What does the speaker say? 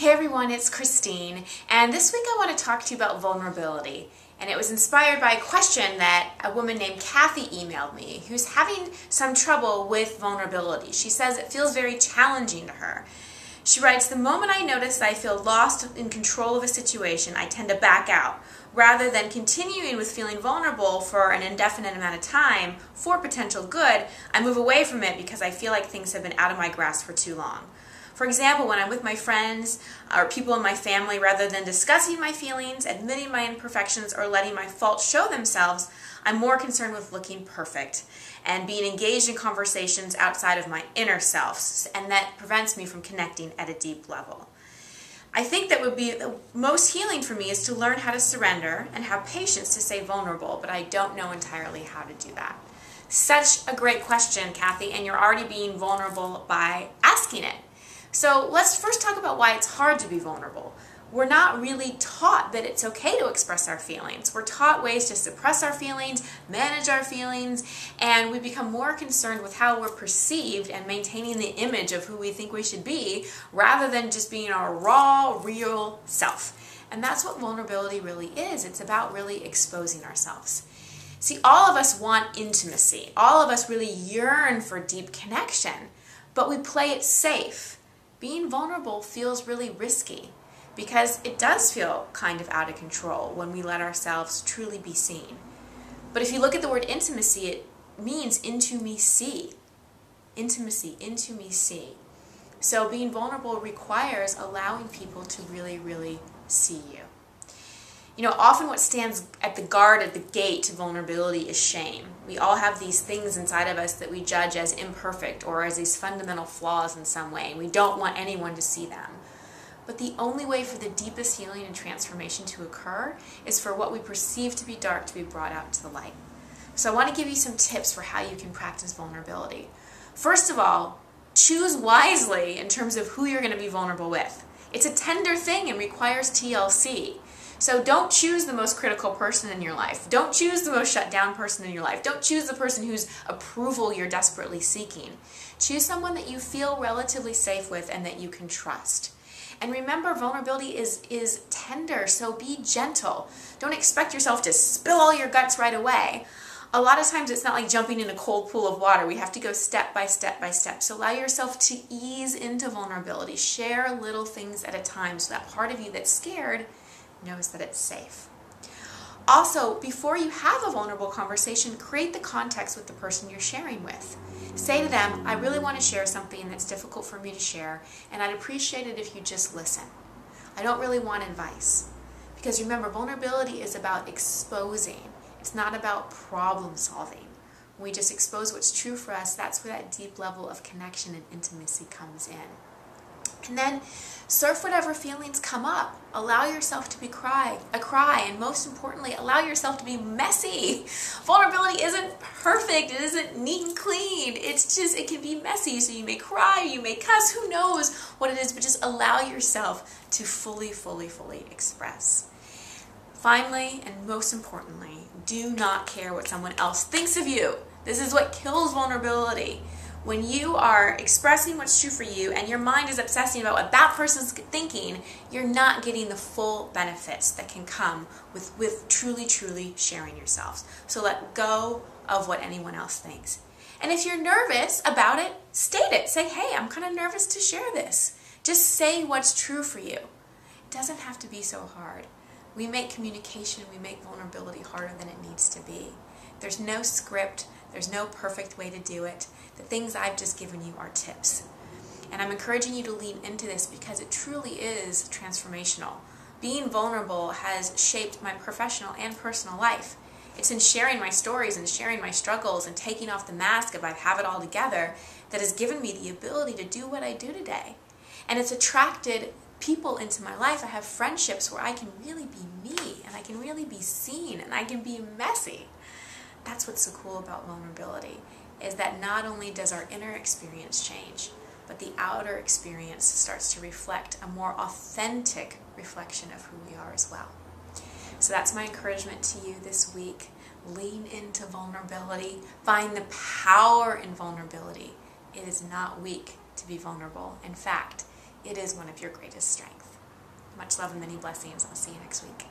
Hey everyone, it's Christine, and this week I want to talk to you about vulnerability. And it was inspired by a question that a woman named Kathy emailed me who's having some trouble with vulnerability. She says it feels very challenging to her. She writes, "The moment I notice that I feel lost in control of a situation, I tend to back out. Rather than continuing with feeling vulnerable for an indefinite amount of time for potential good, I move away from it because I feel like things have been out of my grasp for too long. For example, when I'm with my friends or people in my family, rather than discussing my feelings, admitting my imperfections, or letting my faults show themselves, I'm more concerned with looking perfect and being engaged in conversations outside of my inner self, and that prevents me from connecting at a deep level. I think that would be the most healing for me is to learn how to surrender and have patience to stay vulnerable, but I don't know entirely how to do that." Such a great question, Kathy, and you're already being vulnerable by asking it. So let's first talk about why it's hard to be vulnerable. We're not really taught that it's okay to express our feelings. We're taught ways to suppress our feelings, manage our feelings, and we become more concerned with how we're perceived and maintaining the image of who we think we should be rather than just being our raw, real self. And that's what vulnerability really is. It's about really exposing ourselves. See, all of us want intimacy. All of us really yearn for deep connection, but we play it safe. Being vulnerable feels really risky because it does feel kind of out of control when we let ourselves truly be seen. But if you look at the word intimacy, it means into me see. Intimacy, into me see. So being vulnerable requires allowing people to really, really see you. You know, often what stands at the guard at the gate to vulnerability is shame. We all have these things inside of us that we judge as imperfect or as these fundamental flaws in some way, and we don't want anyone to see them. But the only way for the deepest healing and transformation to occur is for what we perceive to be dark to be brought out to the light. So I want to give you some tips for how you can practice vulnerability. First of all, choose wisely in terms of who you're going to be vulnerable with. It's a tender thing and requires TLC. So don't choose the most critical person in your life. Don't choose the most shut down person in your life. Don't choose the person whose approval you're desperately seeking. Choose someone that you feel relatively safe with and that you can trust. And remember, vulnerability is tender, so be gentle. Don't expect yourself to spill all your guts right away. A lot of times it's not like jumping in a cold pool of water. We have to go step by step by step. So allow yourself to ease into vulnerability. Share little things at a time so that part of you that's scared knows that it's safe. Also, before you have a vulnerable conversation, create the context with the person you're sharing with. Say to them, "I really want to share something that's difficult for me to share, and I'd appreciate it if you just listen. I don't really want advice." Because remember, vulnerability is about exposing. It's not about problem solving. When we just expose what's true for us, that's where that deep level of connection and intimacy comes in. And then surf whatever feelings come up. Allow yourself to be cry, and most importantly, allow yourself to be messy. Vulnerability isn't perfect. It isn't neat and clean. It can be messy. So you may cry, you may cuss, who knows what it is, but just allow yourself to fully express. Finally, and most importantly, do not care what someone else thinks of you. This is what kills vulnerability. When you are expressing what's true for you and your mind is obsessing about what that person's thinking, you're not getting the full benefits that can come with truly sharing yourselves. So let go of what anyone else thinks. And if you're nervous about it, state it. Say, "Hey, I'm kind of nervous to share this." Just say what's true for you. It doesn't have to be so hard. We make communication, we make vulnerability harder than it needs to be. There's no script. There's no perfect way to do it. The things I've just given you are tips. And I'm encouraging you to lean into this because it truly is transformational. Being vulnerable has shaped my professional and personal life. It's in sharing my stories and sharing my struggles and taking off the mask of I have it all together that has given me the ability to do what I do today. And it's attracted people into my life. I have friendships where I can really be me and I can really be seen and I can be messy. That's what's so cool about vulnerability, is that not only does our inner experience change, but the outer experience starts to reflect a more authentic reflection of who we are as well. So that's my encouragement to you this week. Lean into vulnerability. Find the power in vulnerability. It is not weak to be vulnerable. In fact, it is one of your greatest strengths. Much love and many blessings. I'll see you next week.